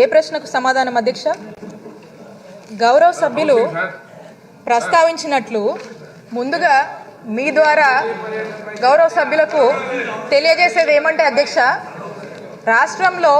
ఏ ప్రశ్నకు సమాధానం అధ్యక్ష? గౌరవ సభ్యులు ప్రస్తావించినట్లు ముందుగా మీ ద్వారా గౌరవ సభ్యులకు తెలియజేసేది ఏమంటే అధ్యక్ష, రాష్ట్రంలో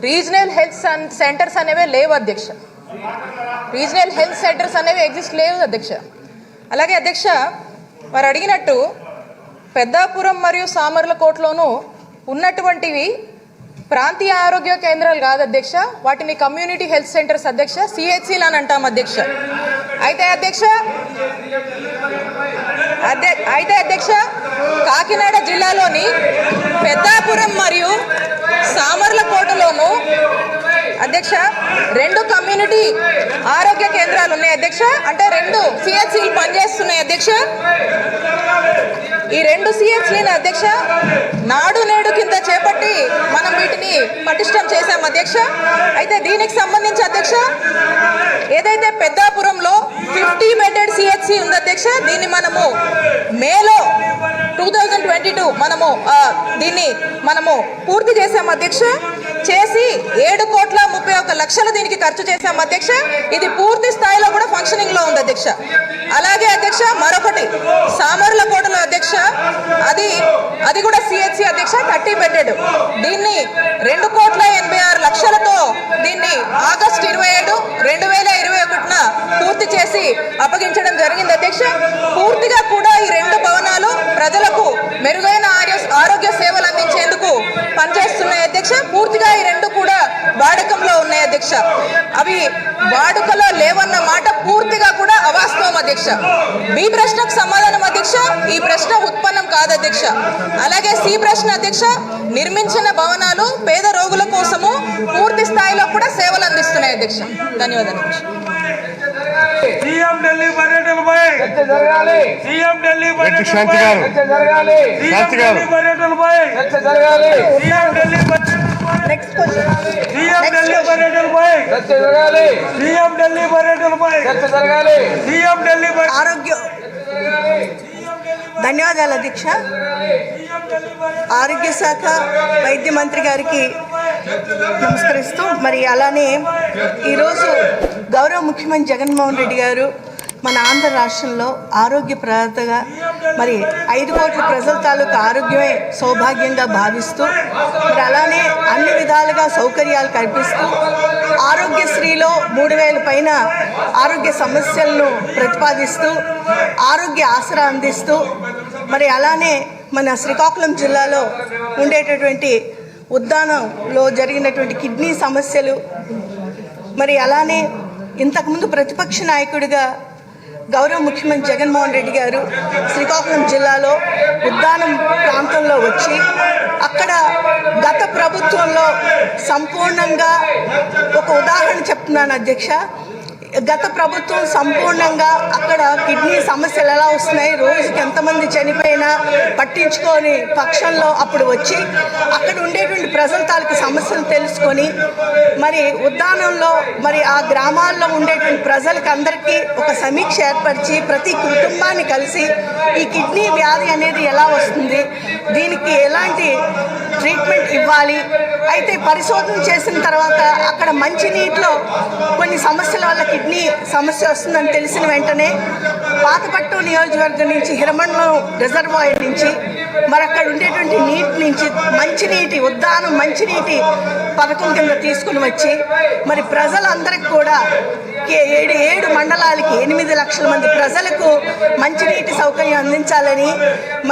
రీజనల్ హెల్త్ సెంటర్స్ అనేవి లేవు అధ్యక్ష. రీజనల్ హెల్త్ సెంటర్స్ అనేవి ఎగ్జిస్ట్ లేవు అధ్యక్ష. అలాగే అధ్యక్ష, వారు అడిగినట్టు పెద్దాపురం మరియు సామర్లకోటలోనూ ఉన్నటువంటివి ప్రాంతీయ ఆరోగ్య కేంద్రాలు కాదు అధ్యక్ష, వాటిని కమ్యూనిటీ హెల్త్ సెంటర్స్ అధ్యక్ష, సిహెచ్సిలు అని అంటాం అధ్యక్ష. అయితే అధ్యక్ష కాకినాడ జిల్లాలోని పెద్దాపురం మరియు సామర్లకోటలోనూ అధ్యక్ష 2 కమ్యూనిటీ ఆరోగ్య కేంద్రాలు ఉన్నాయి అధ్యక్ష. అంటే 2 సిహెచ్సిలు పనిచేస్తున్నాయి అధ్యక్ష. ఈ 2 సిహెచ్సిని అధ్యక్ష నాడు నేడు కింద చేపట్టి మనం వీటిని పటిష్టం చేశాం అధ్యక్ష. అయితే దీనికి సంబంధించి అధ్యక్ష ఏదైతే పెద్దాపురంలో 50 బెడెడ్ సిహెచ్సి ఉంది అధ్యక్ష, దీన్ని మనము మేలో 2022 మనము పూర్తి చేశాం అధ్యక్ష. చేసి 7,31,00,000 దీనికి ఖర్చు చేశాం అధ్యక్ష. ఇది పూర్తి స్థాయిలో కూడా ఫంక్షనింగ్ లో ఉంది అధ్యక్ష. అలాగే అధ్యక్ష మరొకటి సామర్లకోటలో అధ్యక్ష, అది కూడా సిహెచ్సి అధ్యక్ష 30 బెడెడ్. దీన్ని 2,86,00,000తో దీన్ని ఆగస్టు 27, 2021 పూర్తి చేసి అప్పగించడం జరిగింది అధ్యక్ష. పూర్తిగా కూడా ఈ 2 భవనాలు ప్రజలకు మెరుగైన ఆరోగ్య సేవలు అందించేందుకు పనిచేస్తున్నాయి అధ్యక్ష. పూర్తిగా ఈ 2 కూడా వాడకంలో ఉన్నాయి అధ్యక్ష. అవి వాడుకలో లేవన్న మాట పూర్తిగా కూడా అవాస్తవం అధ్యక్ష. బి ప్రశ్నకు సమాధానం అధ్యక్ష, ఈ ప్రశ్న ఉత్పన్నం కాదు అధ్యక్ష. అలాగే సి ప్రశ్న అధ్యక్ష, నిర్మించిన భవనాలు పేద రోగుల కోసము పూర్తి స్థాయిలో కూడా సేవలు అందిస్తున్నాయి అధ్యక్ష. ధన్యవాదాలు అధ్యక్ష. సీఎం ఢిల్లీ పర్యటనపై చర్చ జరగాలి. సీఎం ఢిల్లీ పర్యటనపై చర్చ జరగాలి. సీఎం ఢిల్లీ పర్యటనపై చర్చ జరగాలి. CM Delhi next question. CM Delhi పర్యటనపై చర్చ జరగాలి. సీఎం ఢిల్లీ పర్యటనపై చర్చ జరగాలి. సీఎం ఢిల్లీ ఆరోగ్య ధన్యవాదాలు అధ్యక్ష. ఆరోగ్య శాఖ వైద్య మంత్రి గారికి నమస్కరిస్తూ, మరి అలానే ఈరోజు గౌరవ ముఖ్యమంత్రి జగన్మోహన్ రెడ్డి గారు మన ఆంధ్ర రాష్ట్రంలో ఆరోగ్య ప్రదాతగా మరి 5 కోట్ల ప్రజల తాలూకు ఆరోగ్యమే సౌభాగ్యంగా భావిస్తూ, మరి అలానే అన్ని విధాలుగా సౌకర్యాలు కల్పిస్తూ ఆరోగ్యశ్రీలో 3,000 పైన ఆరోగ్య సమస్యలను ప్రతిపాదిస్తూ ఆరోగ్య ఆసరా అందిస్తూ, మరి అలానే మన శ్రీకాకుళం జిల్లాలో ఉండేటటువంటి ఉద్దానంలో జరిగినటువంటి కిడ్నీ సమస్యలు, మరి అలానే ఇంతకుముందు ప్రతిపక్ష నాయకుడిగా గౌరవ ముఖ్యమంత్రి జగన్మోహన్ రెడ్డి గారు శ్రీకాకుళం జిల్లాలో ఉద్దానం ప్రాంతంలో వచ్చి అక్కడ గత ప్రభుత్వంలో సంపూర్ణంగా ఒక ఉదాహరణ చెప్తున్నాను అధ్యక్ష. గత ప్రభుత్వం సంపూర్ణంగా అక్కడ కిడ్నీ సమస్యలు ఎలా వస్తున్నాయి, రోజుకి ఎంతమంది చనిపోయినా పట్టించుకొని పక్షంలో అప్పుడు వచ్చి అక్కడ ఉండేటువంటి ప్రజల తాలూకు సమస్యలు తెలుసుకొని మరి ఉద్దానంలో మరి ఆ గ్రామాల్లో ఉండేటువంటి ప్రజలకు అందరికీ ఒక సమీక్ష ఏర్పరిచి ప్రతి కుటుంబాన్ని కలిసి ఈ కిడ్నీ వ్యాధి అనేది ఎలా వస్తుంది, దీనికి ఎలాంటి ట్రీట్మెంట్ ఇవ్వాలి, అయితే పరిశోధన చేసిన తర్వాత అక్కడ మంచినీటిలో కొన్ని సమస్యల వల్ల కిడ్నీ సమస్య వస్తుందని తెలిసిన వెంటనే పాతపట్టు నియోజకవర్గం నుంచి హిరమండలం రిజర్వాయర్ నుంచి మరి అక్కడ ఉండేటువంటి నీటి నుంచి మంచినీటి ఉద్దానం మంచినీటి పథకం కింద తీసుకుని వచ్చి మరి ప్రజలందరికీ కూడా 7 మండలాలకి 8 లక్షల మంది ప్రజలకు మంచినీటి సౌకర్యం అందించాలని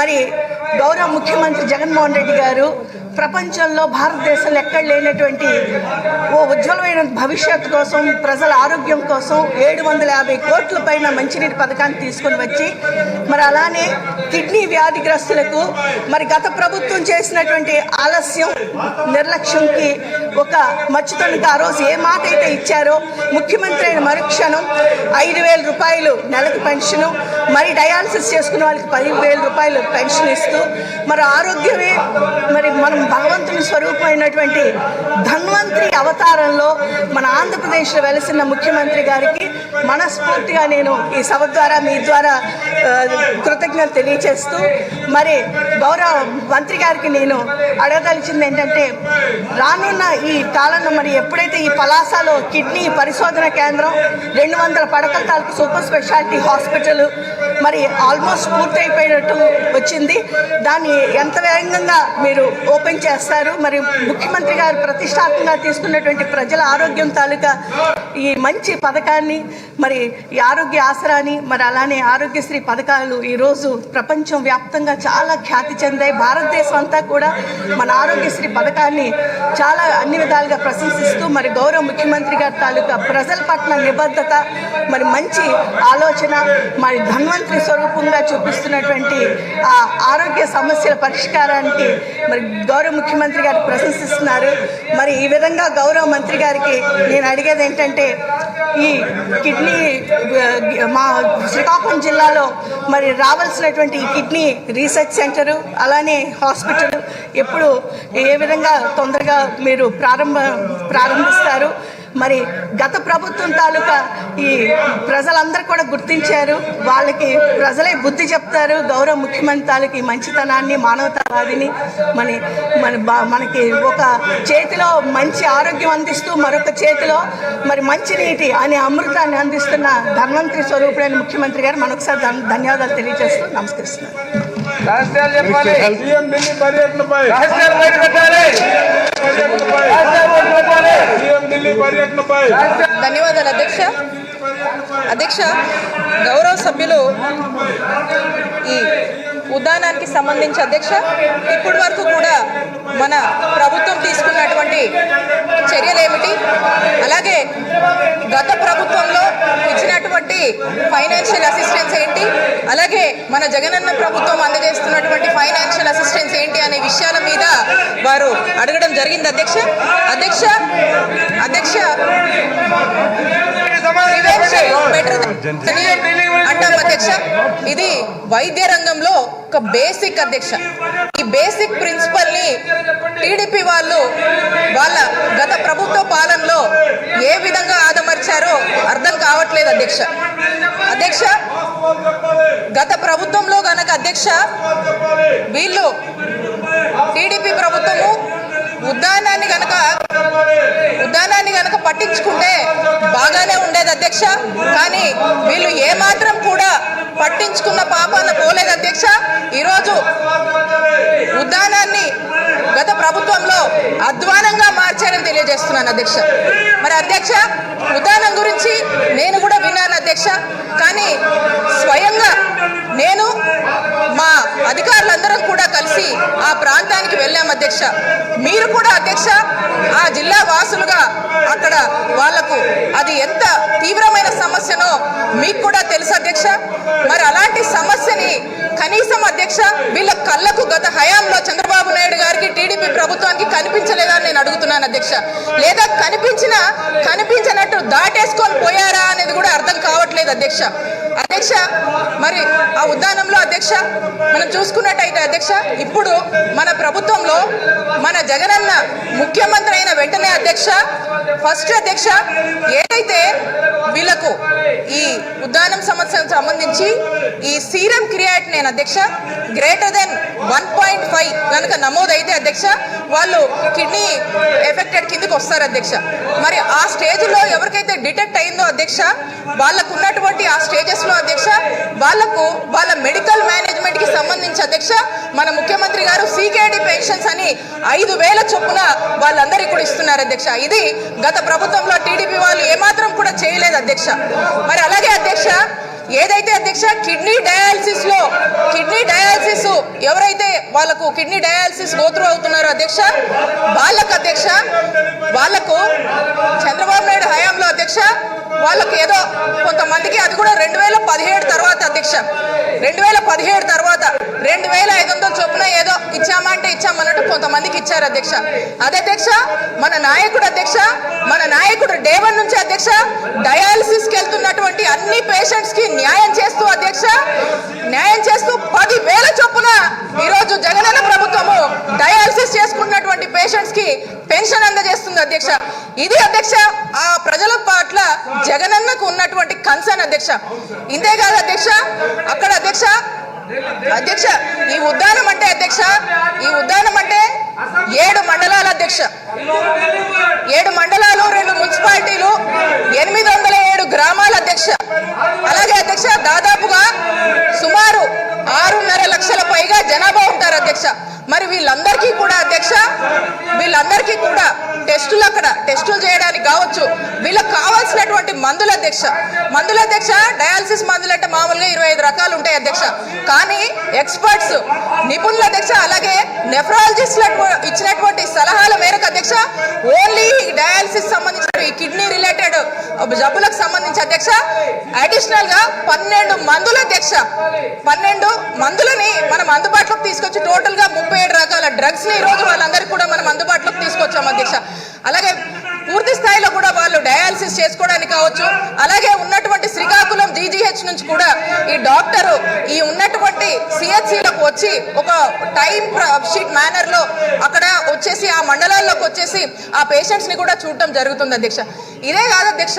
మరి గౌరవ ముఖ్యమంత్రి జగన్మోహన్ రెడ్డి గారు ప్రపంచంలో భారతదేశంలో ఎక్కడ లేనటువంటి ఓ ఉజ్వలమైన భవిష్యత్తు కోసం ప్రజల ఆరోగ్యం కోసం 750 కోట్ల పైన మంచినీటి పథకాన్ని తీసుకొని వచ్చి మరి అలానే కిడ్నీ వ్యాధిగ్రస్తులకు మరి గత ప్రభుత్వం చేసినటువంటి ఆలస్యం నిర్లక్ష్యంకి ఒక మచ్చుతోనికి ఆ రోజు ఏ మాట అయితే ఇచ్చారో ముఖ్యమంత్రి అయిన మరుక్షణం 5,000 రూపాయలు నెలకు పెన్షను, మరి డయాలసిస్ చేసుకున్న వాళ్ళకి 10,000 రూపాయలు పెన్షన్ ఇస్తూ మరి ఆరోగ్యమే మరి మనం భగవంతుని స్వరూపమైనటువంటి ధన్వంతరి అవతారంలో మన ఆంధ్రప్రదేశ్లో వెలసిన ముఖ్యమంత్రి గారికి మనస్ఫూర్తిగా నేను ఈ సభ ద్వారా మీ ద్వారా కృతజ్ఞత తెలియచేస్తూ మరి గౌరవ మంత్రి గారికి నేను అడగదలిచింది ఏంటంటే రానున్న ఈ కాలంలో మరి ఎప్పుడైతే ఈ పలాసలో కిడ్నీ పరిశోధన కేంద్రం 200 పడకల తాలూకు సూపర్ స్పెషాలిటీ హాస్పిటల్ మరి ఆల్మోస్ట్ పూర్తయిపోయినట్టు వచ్చింది. దాన్ని ఎంత వేగంగా మీరు ఓపెన్ చేస్తారు, మరి ముఖ్యమంత్రి గారు ప్రతిష్టాత్మకంగా తీసుకున్నటువంటి ప్రజల ఆరోగ్యం తాలూకా ఈ మంచి పథకాన్ని మరి ఈ ఆరోగ్య ఆసరాని మరి అలానే ఆరోగ్యశ్రీ పథకాలు ఈరోజు ప్రపంచం వ్యాప్తంగా చాలా ఖ్యాతి చెందాయి. భారతదేశం అంతా కూడా మన ఆరోగ్యశ్రీ పథకాన్ని చాలా అన్ని విధాలుగా ప్రశంసిస్తూ మరి గౌరవ ముఖ్యమంత్రి గారి తాలూకా ప్రజల పట్ల నిబద్ధత మరి మంచి ఆలోచన మరి ధన్వంతరి స్వరూపంగా చూపిస్తున్నటువంటి ఆ ఆరోగ్య సమస్యల పరిష్కారానికి మరి గౌరవ ముఖ్యమంత్రి గారు ప్రశంసిస్తున్నారు. మరి ఈ విధంగా గౌరవ మంత్రి గారికి నేను అడిగేది ఏంటంటే ఈ కిడ్నీ మా శ్రీకాకుళం జిల్లాలో మరి రావాల్సినటువంటి కిడ్నీ రీసెర్చ్ సెంటరు అలానే హాస్పిటల్ ఎప్పుడు ఏ విధంగా తొందరగా మీరు ప్రారంభిస్తారు? మరి గత ప్రభుత్వం తాలూకా ఈ ప్రజలందరూ కూడా గుర్తించారు, వాళ్ళకి ప్రజలే బుద్ధి చెప్తారు. గౌరవ ముఖ్యమంత్రి తాలూకు ఈ మంచితనాన్ని మానవతావాదిని మనకి ఒక చేతిలో మంచి ఆరోగ్యం అందిస్తూ మరొక చేతిలో మరి మంచినీటి అనే అమృతాన్ని అందిస్తున్న ధన్వంతరి స్వరూపుడైన ముఖ్యమంత్రి గారు మరొకసారి ధన్యవాదాలు తెలియజేస్తూ నమస్కరిస్తున్నాను. ధన్యవాదాలు అధ్యక్ష. అధ్యక్ష, గౌరవ సభ్యులు ఈ ఉద్యానానికి సంబంధించి అధ్యక్ష ఇప్పటి వరకు కూడా మన ప్రభుత్వం తీసుకున్నటువంటి చర్యలు ఏమిటి, అలాగే గత ప్రభుత్వంలో ఇచ్చినటువంటి ఫైనాన్షియల్ అసిస్టెన్స్ ఏంటి, అలాగే మన జగనన్న ప్రభుత్వం అందజేస్తున్నటువంటి ఫైనాన్షియల్ అసిస్టెన్స్ ఏంటి అనే విషయాల మీద వారు అడగడం జరిగింది అధ్యక్ష. అధ్యక్ష అధ్యక్ష అంటాం అధ్యక్ష, ఇది వైద్య రంగంలో ఒక బేసిక్ అధ్యక్ష. ఈ బేసిక్ ప్రిన్సిపల్ ని టీడీపీ వాళ్ళు వాళ్ళ గత ప్రభుత్వ పాలనలో ఏ విధంగా ఆదమర్చారో అర్థం కావట్లేదు అధ్యక్ష. అధ్యక్ష, గత ప్రభుత్వంలో గనక అధ్యక్ష వీళ్ళు టీడీపీ ప్రభుత్వము ఉద్యానాన్ని గనక పట్టించుకుంటే బాగానే ఉండేది అధ్యక్ష. కానీ వీళ్ళు ఏమాత్రం కూడా పట్టించుకున్న పాపాన పోలేదు అధ్యక్ష. ఈరోజు ఉద్యానాన్ని గత ప్రభుత్వంలో అధ్వానంగా మార్చారని తెలియజేస్తున్నాను అధ్యక్ష. మరి అధ్యక్ష, ఉద్యానం గురించి నేను కూడా విన్నాను అధ్యక్ష, కానీ స్వయంగా నేను మా అధికారులందరం కూడా కలిసి ఆ ప్రాంతానికి వెళ్ళాం అధ్యక్ష. మీరు కూడా అధ్యక్ష ఆ జిల్లా వాసులుగా అక్కడ వాళ్లకు అది ఎంత తీవ్రమైన సమస్యనో మీకు కూడా తెలుసు అధ్యక్ష. మరి అలాంటి సమస్యని కనీసం అధ్యక్ష వీళ్ళ కళ్ళకు గత హయాంలో చంద్రబాబు నాయుడు గారికి టీడీపీ ప్రభుత్వానికి కనిపించలేదని నేను అడుగుతున్నాను అధ్యక్ష. లేదా కనిపించినట్టు దాటేసుకొని పోయారా అనేది కూడా అర్థం కావట్లేదు అధ్యక్ష. అధ్యక్ష, మరి ఆ ఉద్యానంలో అధ్యక్ష మనం చూసుకున్నట్టయితే అధ్యక్ష ఇప్పుడు మన ప్రభుత్వంలో మన జగనన్న ముఖ్యమంత్రి అయిన వెంటనే అధ్యక్ష ఫస్ట్ అధ్యక్ష ఏదైతే వీళ్ళకు ఈ ఉద్యానం సమస్యకు సంబంధించి ఈ సీరం క్రియాటినిన్ అధ్యక్ష గ్రేటర్ దెన్ 1.5 కనుక నమోదైతే అధ్యక్ష వాళ్ళు కిడ్నీ ఎఫెక్టెడ్ కిందకి వస్తారు అధ్యక్ష. మరి ఆ స్టేజ్లో ఎవరికైతే డిటెక్ట్ అయిందో అధ్యక్ష వాళ్ళకు ఉన్నటువంటి ఆ స్టేజెస్లో అధ్యక్ష వాళ్ళకు వాళ్ళ మెడికల్ మేనేజ్మెంట్కి సంబంధించి అధ్యక్ష మన ముఖ్యమంత్రి గారు సీకేడీ పెన్షన్స్ అని 5,000 చొప్పున వాళ్ళందరికీ కూడా ఇస్తున్నారు అధ్యక్ష. ఇది గత ప్రభుత్వంలో టీడీపీ వాళ్ళు ఏమాత్రం కూడా చేయలేదు అధ్యక్ష. మరి అలాగే అధ్యక్ష ఏదైతే అధ్యక్ష కిడ్నీ డయాలసిస్ ఎవరైతే వాళ్ళకు కిడ్నీ డయాలసిస్ గోత్రు అవుతున్నారో అధ్యక్ష వాళ్ళకు చంద్రబాబు నాయుడు హయాంలో అధ్యక్ష వాళ్ళకి ఏదో కొంతమందికి అది కూడా 2017 తర్వాత అధ్యక్ష 2017 తర్వాత 2,500 చొప్పున ఏదో ఇచ్చామంటే ఇచ్చామన్నట్టు కొంతమందికి ఇచ్చారు అధ్యక్ష. అదే అధ్యక్ష మన నాయకుడు డే 1 నుంచి అధ్యక్ష డయాలసిస్కి వెళ్తున్నటువంటి అన్ని పేషెంట్స్ కి న్యాయం చేస్తూ 10,000 చొప్పున ఈరోజు జగనన్న ప్రభుత్వము డయాలసిస్ చేసుకున్నటువంటి పేషెంట్స్ కి పెన్షన్ అందజేస్తుంది అధ్యక్ష. ఇది అధ్యక్ష ఆ ప్రజల పట్ల జగనన్నకు ఉన్నటువంటి కన్సర్న్ అధ్యక్ష. ఇంతేకాదు అధ్యక్ష, అక్కడ అధ్యక్ష ఈ ఉద్యానం అంటే 7 మండలాలు అధ్యక్ష, 7 మండలాలు, 2 మున్సిపాలిటీలు, 807 గ్రామాలు అధ్యక్ష. అలాగే అధ్యక్ష దాదాపుగా సుమారు 6.5 లక్షల పైగా జనాభా ఉంటారు అధ్యక్ష. మరి వీళ్ళందరికీ కూడా అధ్యక్ష, టెస్టులు చేయడానికి కావచ్చు, వీళ్ళకి కావాల్సినటువంటి మందులు అధ్యక్ష, డయాలసిస్ మందులు అంటే మామూలుగా 25 రకాలు ఉంటాయి అధ్యక్ష. కానీ ఎక్స్పర్ట్స్, నిపుణులు అధ్యక్ష, అలాగే నెఫ్రాలజిస్టులు ఇచ్చినటువంటి సలహాల మేరకు అధ్యక్ష ఓన్లీ డయాలసిస్ సంబంధించిన ఈ కిడ్నీ రిలేటెడ్ జబ్బులకు సంబంధించి అధ్యక్ష అడిషనల్ గా 12 మందులు అధ్యక్ష, 12 మందులని మనం అందుబాటులోకి తీసుకొచ్చి టోటల్ గా 37 రకాల డ్రగ్స్ ని ఈ రోజు వాళ్ళందరికీ కూడా మనం అందుబాటులోకి తీసుకొచ్చాం అధ్యక్ష. అలాగే పూర్తి స్థాయిలో కూడా వాళ్ళు డయాలసిస్ చేసుకోవడానికి కావచ్చు, అలాగే ఉన్నటువంటి శ్రీకాకుళం జీజీహెచ్ నుంచి కూడా ఈ డాక్టరు ఈ ఉన్నటువంటి సిహెచ్సిలకు వచ్చి ఒక టైం షీట్ మేనర్ లో అక్కడ వచ్చేసి ఆ మండలాల్లోకి వచ్చేసి ఆ పేషెంట్స్ ని కూడా చూడటం జరుగుతుంది అధ్యక్ష. ఇదే కాదు అధ్యక్ష,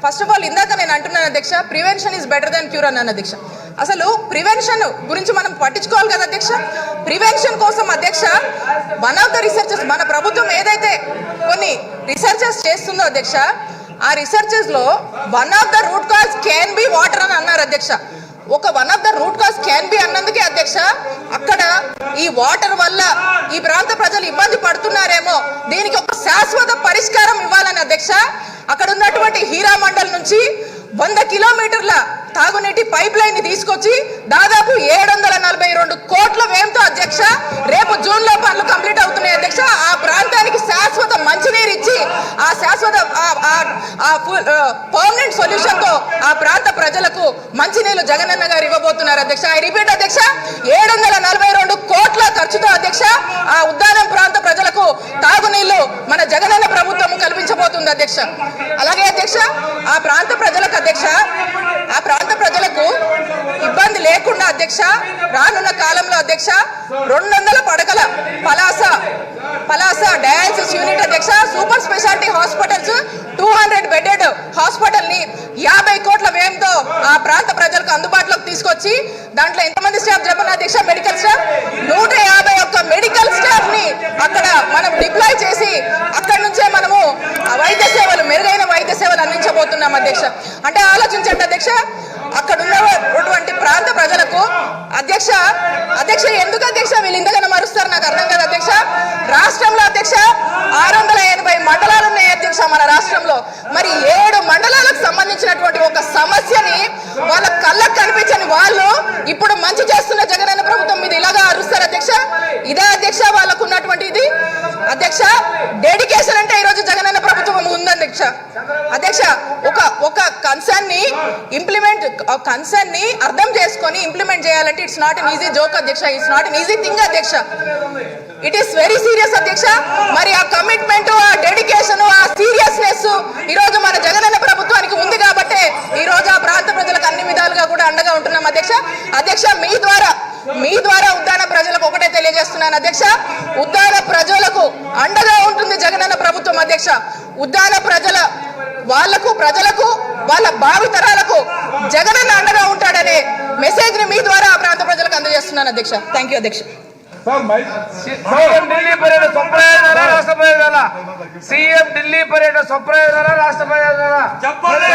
ఫస్ట్ ఆఫ్ ఆల్ ఇందాక నేను అంటున్నాను అధ్యక్ష, prevention is better than cure అన్నాను అధ్యక్ష. అసలు ప్రివెన్షన్ గురించి మనం పట్టించుకోవాలి కదా అధ్యక్ష. ప్రివెన్షన్ కోసం అధ్యక్ష వన్ ఆఫ్ ద రీసెర్చెస్, మన ప్రభుత్వం ఏదైతే కొన్ని రీసెర్చెస్ చేస్తుందో అధ్యక్ష, ఆ రీసెర్చెస్ లో one of the root cause can be water అని అన్నారు అధ్యక్ష. One of the root cause can be అన్నందుకే అధ్యక్ష అక్కడ ఈ వాటర్ వల్ల ఈ ప్రాంత ప్రజలు ఇబ్బంది పడుతున్నారేమో, దీనికి ఒక శాశ్వత పరిష్కారం ఇవ్వాలని అధ్యక్ష అక్కడ ఉన్నటువంటి హీరా మండల్ నుంచి 100 కిలోమీటర్ల తాగునీటి పైప్ లైన్ ని తీసుకొచ్చి దాదాపు 742 కోట్ల వ్యయంతో అధ్యక్ష రేపు జూన్ లో పనులు కంప్లీట్ అవుతున్నాయి అధ్యక్ష. ఆ ప్రాంతానికి శాశ్వత మంచినీరు ఇచ్చి ఆ శాశ్వత పర్మనెంట్ సొల్యూషన్ తో ఆ ప్రాంత ప్రజలకు మంచినీళ్లు జగనన్న గారు ఇవ్వబోతున్నారు అధ్యక్ష. ఐ రిపీట్ అధ్యక్ష, 742 కోట్ల ఖర్చుతో అధ్యక్ష ఆ ఉద్దానం ప్రాంత ప్రజలకు తాగునీళ్లు మన జగనన్న ప్రభుత్వం కల్పించబోతుంది అధ్యక్ష. అలాగే అధ్యక్ష ఆ ప్రాంత ప్రజలకు ఇబ్బంది లేకుండా అధ్యక్ష రానున్న కాలంలో అధ్యక్ష 200 పడకల పలాస డయాలసిస్ యూనిట్ అధ్యక్ష, super speciality hospitals, 200 bedded hospital ని 50 కోట్ల వ్యయంతో ఆ ప్రాంత ప్రజలకు అందుబాటులోకి తీసుకొచ్చి దాంట్లో ఎంతమంది స్టాఫ్ చెప్పిన అధ్యక్ష, మెడికల్ స్టాఫ్ 151 మెడికల్ స్టాఫ్ ని అక్కడ మనం డిప్లాయ్ చేసి అక్కడ నుంచే మనము మెరుగైన వైద్య సేవలు అందించబోతున్నాం అధ్యక్ష. అంటే ఆలోచించండి అధ్యక్ష, అక్కడ ఉన్నటువంటి ప్రాంత ప్రజలకు అధ్యక్ష ఎందుకు అధ్యక్ష వీళ్ళు ఇంతగానో మరుస్తారు నాకు అర్థం కాదు అధ్యక్ష. రాష్ట్రంలో అధ్యక్ష 680 మండలాలు ఉన్నాయి అధ్యక్ష మన రాష్ట్రంలో. మరి 7 మండలాలకు సంబంధించినటువంటి ఒక సమస్యని వాళ్ళ కళ్ళకు కనిపించని వాళ్ళు ఇప్పుడు మంచి చేస్తున్న జగనన్న ప్రభుత్వం మీద ఇలాగా అరుస్తారు అధ్యక్ష. ఇదే అధ్యక్ష వాళ్ళకు ఉన్నటువంటి ఇది అధ్యక్ష డెడికేషన్ అంటే ఈరోజు జగనన్న ప్రభుత్వం ఉంది అధ్యక్ష. ఒక కన్సర్న్ ని అర్థం చేసుకొని ఇంప్లిమెంట్ చేయాలంటే it's not an easy joke అధ్యక్ష, it's not an easy thing అధ్యక్ష, ఇట్ ఈస్ వెరీ సీరియస్ అధ్యక్ష. మరి ఆ కమిట్మెంట్, ఆ డెడికేషన్, ఆ సీరియస్నెస్ ఈ రోజు మన జగనన్న ప్రభుత్వానికి ఉంది కాబట్టి ఈ రోజు ఆ ప్రాంత ప్రజలకు అన్ని విధాలుగా కూడా అండగా ఉంటున్నాం అధ్యక్ష. మీ ద్వారా ఉద్దాన ప్రజలకు ఒకటే తెలియజేస్తున్నాను అధ్యక్ష, ఉద్దాన ప్రజలకు అండగా ఉంటుంది జగనన్న ప్రభుత్వం అధ్యక్ష. ఉద్దాన ప్రజలకు వాళ్ళ భావితరాలకు జగనన్న అండగా ఉంటాడనే మెసేజ్ ని మీ ద్వారా ఆ ప్రాంత ప్రజలకు అందజేస్తున్నాను అధ్యక్ష. థ్యాంక్ యూ అధ్యక్ష. సీఎం ఢిల్లీ పర్యటన స్వప్రయోజనాల రాష్ట్ర ప్రయోజనాల సీఎం ఢిల్లీ పర్యటన స్వప్రయోజనాల రాష్ట్ర ప్రయోజనాల చెప్పాలి.